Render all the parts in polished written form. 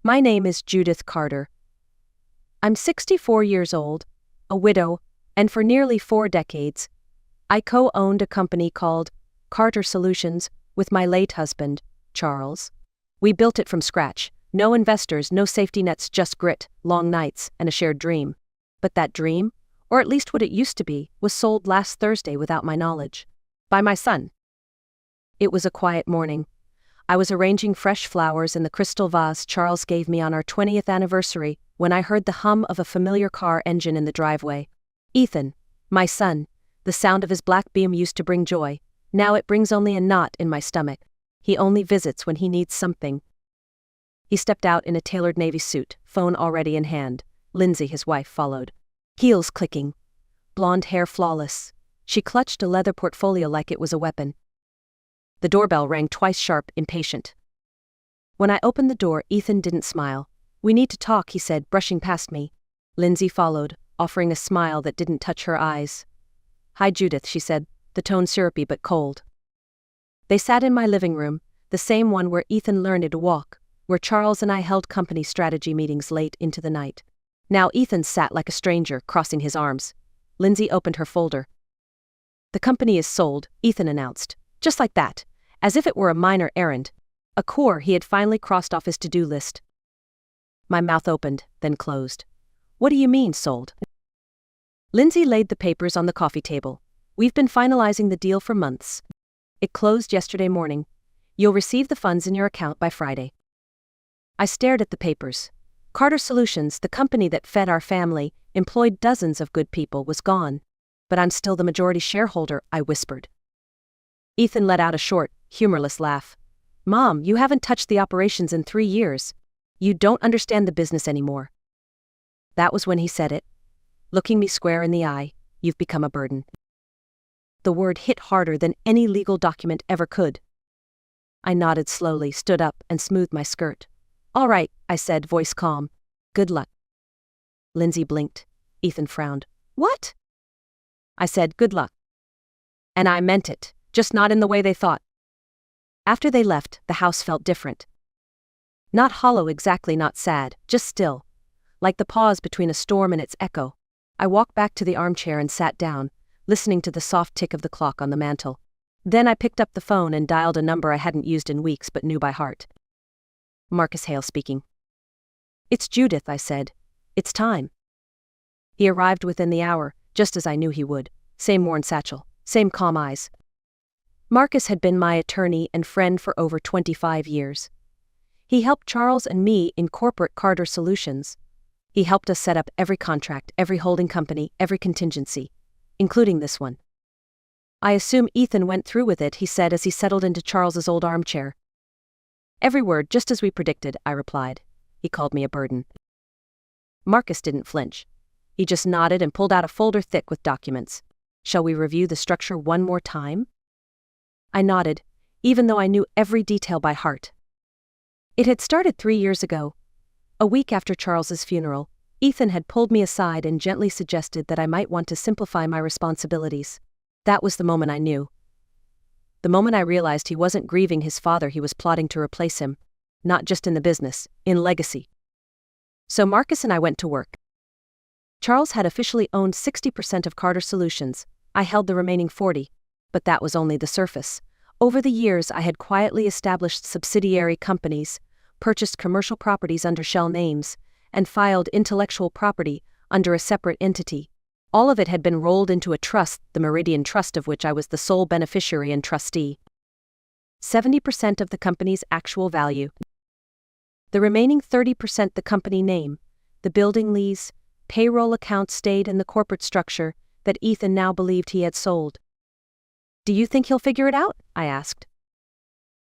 My name is Judith Carter. I'm 64 years old, a widow, and for nearly 4 decades, I co-owned a company called Carter Solutions with my late husband, Charles. We built it from scratch. No investors, no safety nets, just grit, long nights, and a shared dream. But that dream, or at least what it used to be, was sold last Thursday without my knowledge. By my son. It was a quiet morning. I was arranging fresh flowers in the crystal vase Charles gave me on our 20th anniversary when I heard the hum of a familiar car engine in the driveway. Ethan, my son, the sound of his black beam used to bring joy. Now it brings only a knot in my stomach. He only visits when he needs something. He stepped out in a tailored navy suit, phone already in hand. Lindsay, his wife, followed. Heels clicking. Blonde hair flawless. She clutched a leather portfolio like it was a weapon. The doorbell rang twice sharp, impatient. When I opened the door, Ethan didn't smile. "We need to talk," he said, brushing past me. Lindsay followed, offering a smile that didn't touch her eyes. "Hi, Judith," she said, the tone syrupy but cold. They sat in my living room, the same one where Ethan learned to walk, where Charles and I held company strategy meetings late into the night. Now Ethan sat like a stranger, crossing his arms. Lindsay opened her folder. "The company is sold," Ethan announced, just like that, as if it were a minor errand, a chore he had finally crossed off his to-do list. My mouth opened, then closed. "What do you mean, sold?" Lindsay laid the papers on the coffee table. "We've been finalizing the deal for months. It closed yesterday morning. You'll receive the funds in your account by Friday." I stared at the papers. Carter Solutions, the company that fed our family, employed dozens of good people, was gone. "But I'm still the majority shareholder," I whispered. Ethan let out a short, humorless laugh. "Mom, you haven't touched the operations in 3 years. You don't understand the business anymore." That was when he said it. Looking me square in the eye, "You've become a burden." The word hit harder than any legal document ever could. I nodded slowly, stood up, and smoothed my skirt. "All right," I said, voice calm. "Good luck." Lindsay blinked. Ethan frowned. "What?" I said, "Good luck." And I meant it, just not in the way they thought. After they left, the house felt different. Not hollow exactly, not sad, just still. Like the pause between a storm and its echo. I walked back to the armchair and sat down, listening to the soft tick of the clock on the mantel. Then I picked up the phone and dialed a number I hadn't used in weeks but knew by heart. Marcus Hale speaking. "It's Judith," I said. "It's time." He arrived within the hour, just as I knew he would. Same worn satchel, same calm eyes. Marcus had been my attorney and friend for over 25 years. He helped Charles and me in corporate Carter Solutions. He helped us set up every contract, every holding company, every contingency, including this one. "I assume Ethan went through with it," he said as he settled into Charles's old armchair. "Every word, just as we predicted," I replied. He called me a burden. Marcus didn't flinch. He just nodded and pulled out a folder thick with documents. "Shall we review the structure one more time?" I nodded, even though I knew every detail by heart. It had started 3 years ago. A week after Charles's funeral, Ethan had pulled me aside and gently suggested that I might want to simplify my responsibilities. That was the moment I knew. The moment I realized he wasn't grieving his father, he was plotting to replace him. Not just in the business, in legacy. So Marcus and I went to work. Charles had officially owned 60% of Carter Solutions. I held the remaining 40%, but that was only the surface. Over the years, I had quietly established subsidiary companies, purchased commercial properties under shell names, and filed intellectual property under a separate entity. All of it had been rolled into a trust, the Meridian Trust, of which I was the sole beneficiary and trustee. 70% of the company's actual value. The remaining 30% the company name, the building lease, payroll accounts stayed in the corporate structure that Ethan now believed he had sold. "Do you think he'll figure it out?" I asked.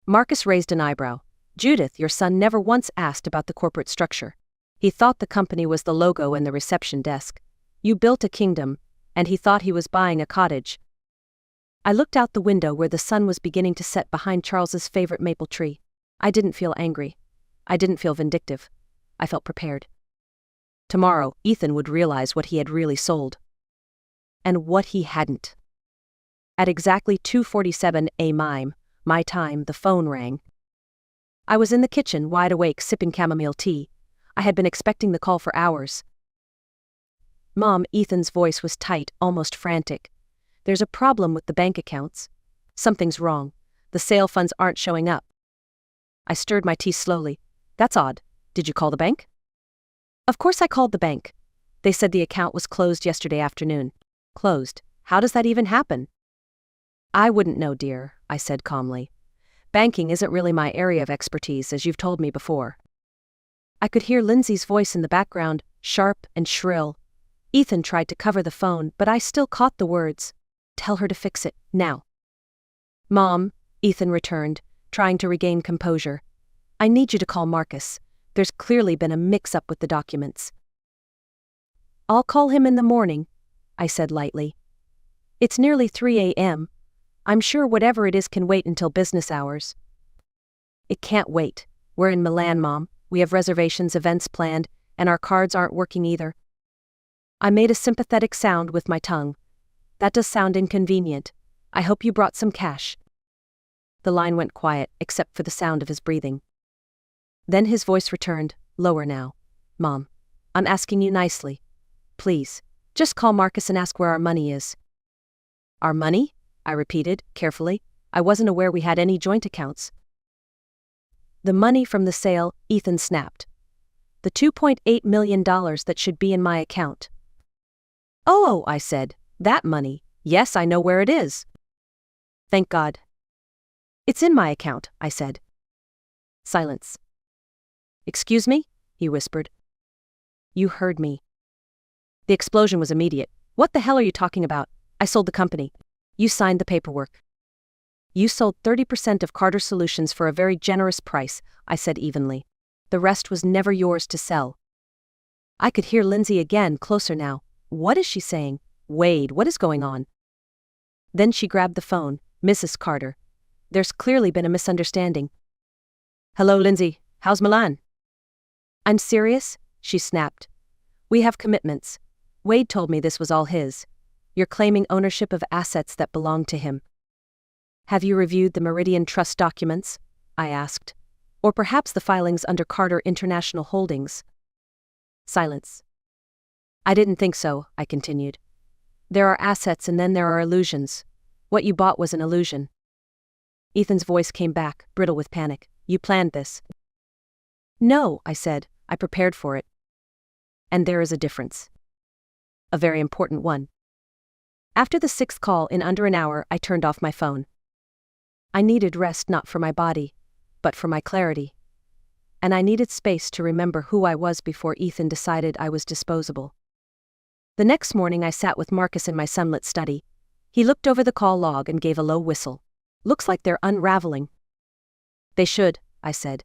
Marcus raised an eyebrow. "Judith, your son never once asked about the corporate structure. He thought the company was the logo and the reception desk. You built a kingdom, and he thought he was buying a cottage." I looked out the window where the sun was beginning to set behind Charles's favorite maple tree. I didn't feel angry. I didn't feel vindictive. I felt prepared. Tomorrow, Ethan would realize what he had really sold. And what he hadn't. At exactly 2:47 a.m., my time, the phone rang. I was in the kitchen, wide awake, sipping chamomile tea, I had been expecting the call for hours. Mom, Ethan's voice was tight, almost frantic. There's a problem with the bank accounts. Something's wrong. The sale funds aren't showing up. I stirred my tea slowly. That's odd. Did you call the bank? Of course I called the bank. They said the account was closed yesterday afternoon. Closed? How does that even happen? I wouldn't know, dear, I said calmly. Banking isn't really my area of expertise, as you've told me before. I could hear Lindsay's voice in the background, sharp and shrill. Ethan tried to cover the phone, but I still caught the words. Tell her to fix it, now. Mom, Ethan returned, trying to regain composure. I need you to call Marcus. There's clearly been a mix-up with the documents. I'll call him in the morning, I said lightly. It's nearly 3 a.m. I'm sure whatever it is can wait until business hours. It can't wait. We're in Milan, Mom. We have reservations, events planned, and our cards aren't working either. I made a sympathetic sound with my tongue. That does sound inconvenient. I hope you brought some cash. The line went quiet, except for the sound of his breathing. Then his voice returned, lower now. Mom, I'm asking you nicely. Please, just call Marcus and ask where our money is. Our money? I repeated, carefully. I wasn't aware we had any joint accounts. The money from the sale, Ethan snapped. The $2.8 million that should be in my account. Oh, I said, that money. Yes, I know where it is. Thank God. It's in my account, I said. Silence. Excuse me? He whispered. You heard me. The explosion was immediate. What the hell are you talking about? I sold the company. You signed the paperwork. You sold 30% of Carter Solutions for a very generous price, I said evenly. The rest was never yours to sell. I could hear Lindsay again, closer now. What is she saying? Wade, what is going on? Then she grabbed the phone. Mrs. Carter. There's clearly been a misunderstanding. Hello, Lindsay. How's Milan? I'm serious, she snapped. We have commitments. Wade told me this was all his. You're claiming ownership of assets that belong to him. Have you reviewed the Meridian Trust documents? I asked. Or perhaps the filings under Carter International Holdings? Silence. I didn't think so, I continued. There are assets and then there are illusions. What you bought was an illusion. Ethan's voice came back, brittle with panic. You planned this. No, I said. I prepared for it. And there is a difference. A very important one. After the 6th call in under an hour, I turned off my phone. I needed rest not for my body, but for my clarity. And I needed space to remember who I was before Ethan decided I was disposable. The next morning I sat with Marcus in my sunlit study. He looked over the call log and gave a low whistle. Looks like they're unraveling. They should, I said.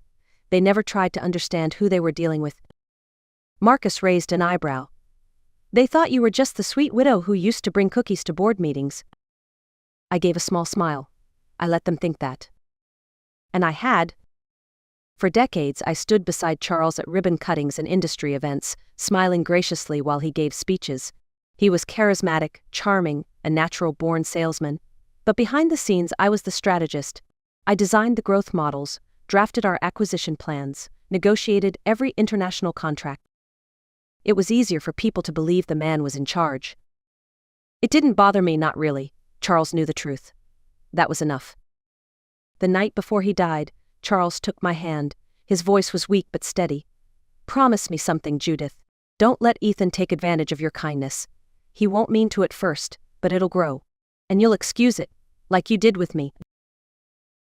They never tried to understand who they were dealing with. Marcus raised an eyebrow. They thought you were just the sweet widow who used to bring cookies to board meetings. I gave a small smile. I let them think that. And I had. For decades I stood beside Charles at ribbon cuttings and industry events, smiling graciously while he gave speeches. He was charismatic, charming, a natural-born salesman. But behind the scenes I was the strategist. I designed the growth models, drafted our acquisition plans, negotiated every international contract. It was easier for people to believe the man was in charge. It didn't bother me, not really. Charles knew the truth. That was enough. The night before he died, Charles took my hand. His voice was weak but steady. Promise me something, Judith. Don't let Ethan take advantage of your kindness. He won't mean to at first, but it'll grow. And you'll excuse it, like you did with me.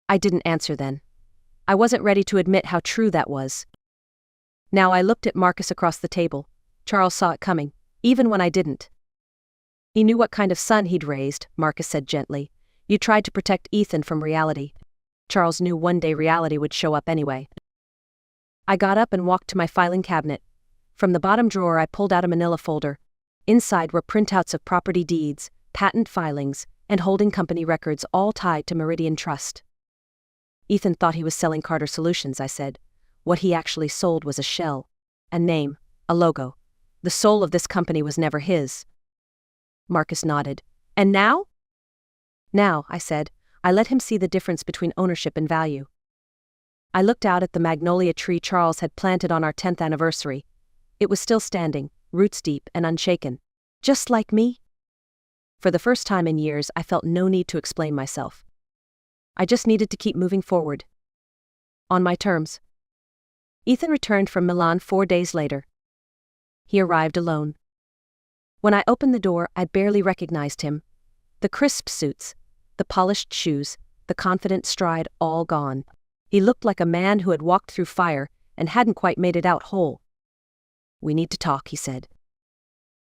I didn't answer then. I wasn't ready to admit how true that was. Now I looked at Marcus across the table. Charles saw it coming, even when I didn't. He knew what kind of son he'd raised, Marcus said gently. You tried to protect Ethan from reality. Charles knew one day reality would show up anyway. I got up and walked to my filing cabinet. From the bottom drawer I pulled out a manila folder. Inside were printouts of property deeds, patent filings, and holding company records, all tied to Meridian Trust. Ethan thought he was selling Carter Solutions, I said. What he actually sold was a shell, a name, a logo. The soul of this company was never his. Marcus nodded. And now? Now, I said, I let him see the difference between ownership and value. I looked out at the magnolia tree Charles had planted on our 10th anniversary. It was still standing, roots deep and unshaken. Just like me. For the first time in years, I felt no need to explain myself. I just needed to keep moving forward. On my terms. Ethan returned from Milan 4 days later. He arrived alone. When I opened the door, I barely recognized him. The crisp suits, the polished shoes, the confident stride, all gone. He looked like a man who had walked through fire and hadn't quite made it out whole. "We need to talk," he said.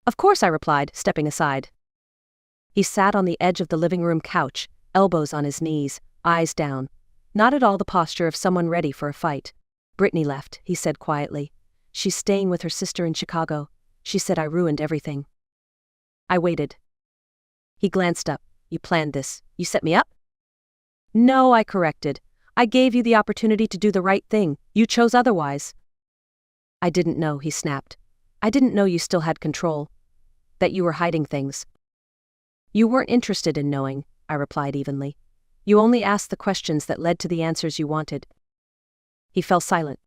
"Of course," I replied, stepping aside. He sat on the edge of the living room couch, elbows on his knees, eyes down. Not at all the posture of someone ready for a fight. "Brittany left," he said quietly. "She's staying with her sister in Chicago. She said I ruined everything." I waited. He glanced up. "You planned this. You set me up?" "No," I corrected. "I gave you the opportunity to do the right thing. You chose otherwise." "I didn't know," he snapped. "I didn't know you still had control. That you were hiding things." "You weren't interested in knowing," I replied evenly. "You only asked the questions that led to the answers you wanted." He fell silent.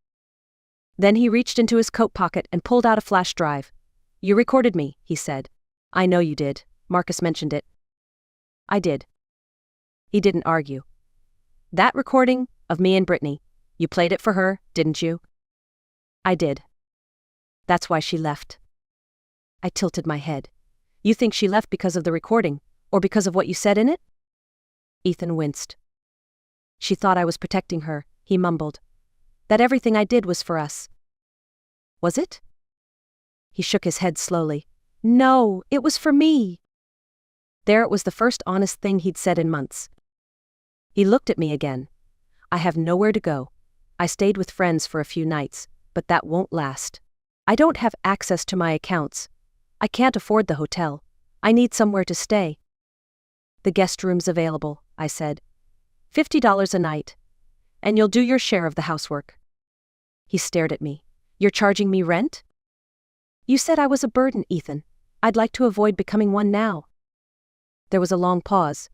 Then he reached into his coat pocket and pulled out a flash drive. "You recorded me," he said. "I know you did. Marcus mentioned it." "I did." He didn't argue. "That recording, of me and Brittany, you played it for her, didn't you?" "I did." "That's why she left." I tilted my head. "You think she left because of the recording, or because of what you said in it?" Ethan winced. "She thought I was protecting her," he mumbled. "That everything I did was for us." "Was it?" He shook his head slowly. "No, it was for me." There it was, the first honest thing he'd said in months. He looked at me again. "I have nowhere to go. I stayed with friends for a few nights, but that won't last. I don't have access to my accounts. I can't afford the hotel. I need somewhere to stay." "The guest room's available," I said. $50 a night. And you'll do your share of the housework." He stared at me. "You're charging me rent?" "You said I was a burden, Ethan. I'd like to avoid becoming one now." There was a long pause.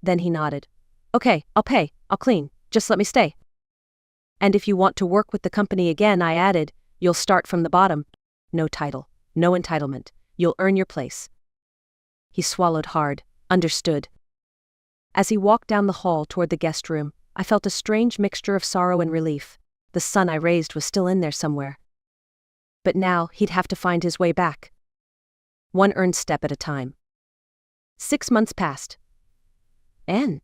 Then he nodded. "Okay, I'll pay. I'll clean. Just let me stay." "And if you want to work with the company again," I added, "you'll start from the bottom. No title, no entitlement. You'll earn your place." He swallowed hard. Understood. As he walked down the hall toward the guest room, I felt a strange mixture of sorrow and relief. The son I raised was still in there somewhere. But now he'd have to find his way back. One earned step at a time. 6 months passed. And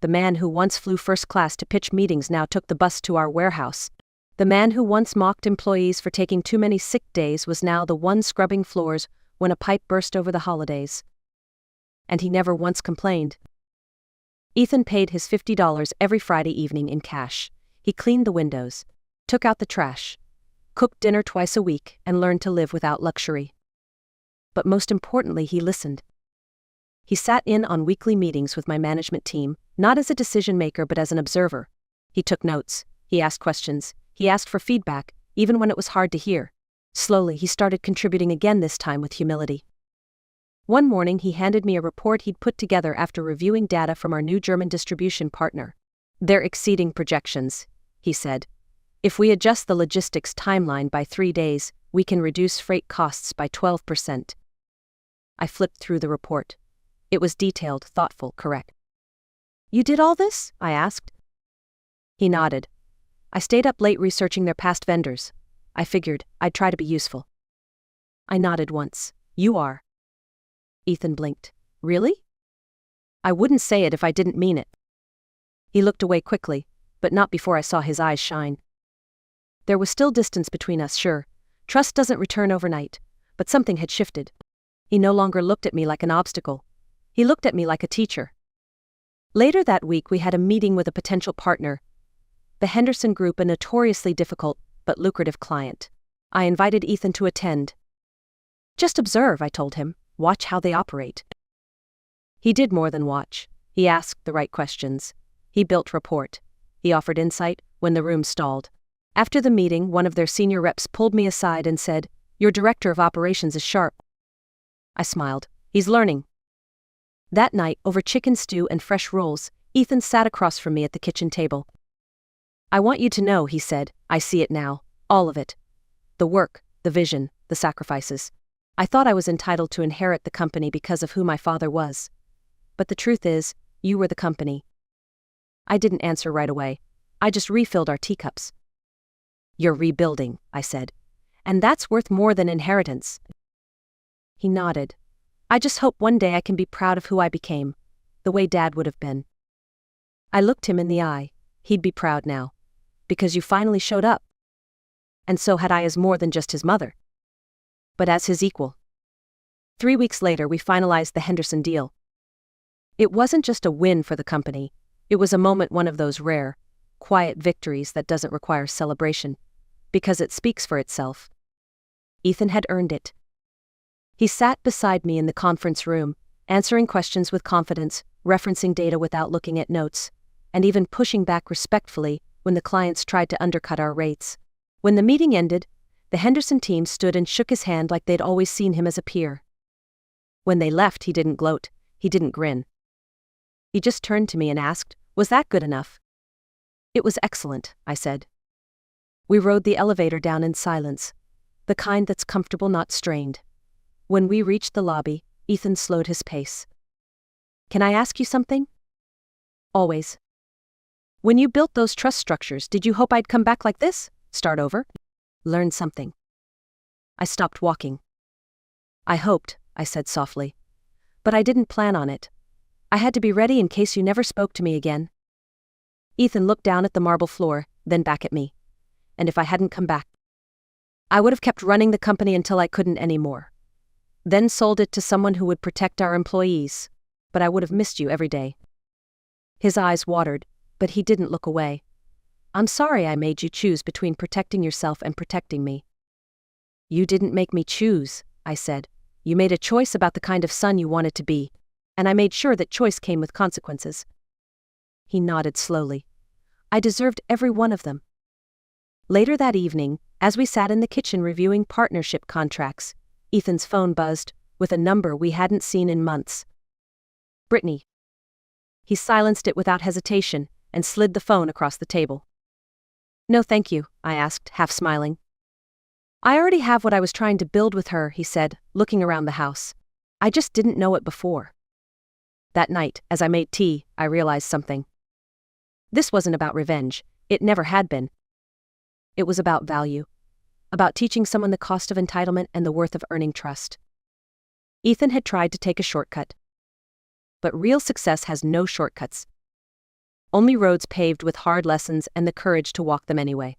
the man who once flew first class to pitch meetings now took the bus to our warehouse. The man who once mocked employees for taking too many sick days was now the one scrubbing floors when a pipe burst over the holidays. And he never once complained. Ethan paid his $50 every Friday evening in cash. He cleaned the windows, took out the trash, cooked dinner twice a week, and learned to live without luxury. But most importantly, he listened. He sat in on weekly meetings with my management team, not as a decision maker but as an observer. He took notes, he asked questions, he asked for feedback, even when it was hard to hear. Slowly, he started contributing again, this time with humility. One morning he handed me a report he'd put together after reviewing data from our new German distribution partner. "They're exceeding projections," he said. "If we adjust the logistics timeline by 3 days, we can reduce freight costs by 12%. I flipped through the report. It was detailed, thoughtful, correct. "You did all this?" I asked. He nodded. "I stayed up late researching their past vendors. I figured I'd try to be useful." I nodded once. "You are." Ethan blinked. "Really?" "I wouldn't say it if I didn't mean it." He looked away quickly, but not before I saw his eyes shine. There was still distance between us, sure. Trust doesn't return overnight, but something had shifted. He no longer looked at me like an obstacle. He looked at me like a teacher. Later that week we had a meeting with a potential partner, the Henderson Group, a notoriously difficult but lucrative client. I invited Ethan to attend. "Just observe," I told him. "Watch how they operate." He did more than watch. He asked the right questions. He built rapport. He offered insight when the room stalled. After the meeting, one of their senior reps pulled me aside and said, "Your director of operations is sharp." I smiled. "He's learning." That night, over chicken stew and fresh rolls, Ethan sat across from me at the kitchen table. I want you to know, he said, I see it now. All of it. The work, the vision, the sacrifices. I thought I was entitled to inherit the company because of who my father was. But the truth is, you were the company. I didn't answer right away. I just refilled our teacups. You're rebuilding, I said. And that's worth more than inheritance. He nodded. I just hope one day I can be proud of who I became, the way Dad would have been. I looked him in the eye. He'd be proud now. Because you finally showed up. And so had I, as more than just his mother, but as his equal. 3 weeks later, we finalized the Henderson deal. It wasn't just a win for the company. It was a moment, one of those rare, quiet victories that doesn't require celebration, because it speaks for itself. Ethan had earned it. He sat beside me in the conference room, answering questions with confidence, referencing data without looking at notes, and even pushing back respectfully when the clients tried to undercut our rates. When the meeting ended, the Henderson team stood and shook his hand like they'd always seen him as a peer. When they left, he didn't gloat, he didn't grin. He just turned to me and asked, "Was that good enough?" "It was excellent," I said. We rode the elevator down in silence, the kind that's comfortable, not strained. When we reached the lobby, Ethan slowed his pace. "Can I ask you something?" "Always." "When you built those trust structures, did you hope I'd come back like this? Start over? Learn something?" I stopped walking. "I hoped," I said softly. "But I didn't plan on it. I had to be ready in case you never spoke to me again." Ethan looked down at the marble floor, then back at me. "And if I hadn't come back, I would have kept running the company until I couldn't anymore. Then sold it to someone who would protect our employees. But I would have missed you every day." His eyes watered, but he didn't look away. "I'm sorry I made you choose between protecting yourself and protecting me." "You didn't make me choose," I said. "You made a choice about the kind of son you wanted to be, and I made sure that choice came with consequences." He nodded slowly. "I deserved every one of them." Later that evening, as we sat in the kitchen reviewing partnership contracts, Ethan's phone buzzed, with a number we hadn't seen in months. "Brittany." He silenced it without hesitation and slid the phone across the table. "No thank you," I asked, half smiling. "I already have what I was trying to build with her," he said, looking around the house. "I just didn't know it before." That night, as I made tea, I realized something. This wasn't about revenge. It never had been. It was about value. About teaching someone the cost of entitlement and the worth of earning trust. Ethan had tried to take a shortcut. But real success has no shortcuts. Only roads paved with hard lessons and the courage to walk them anyway.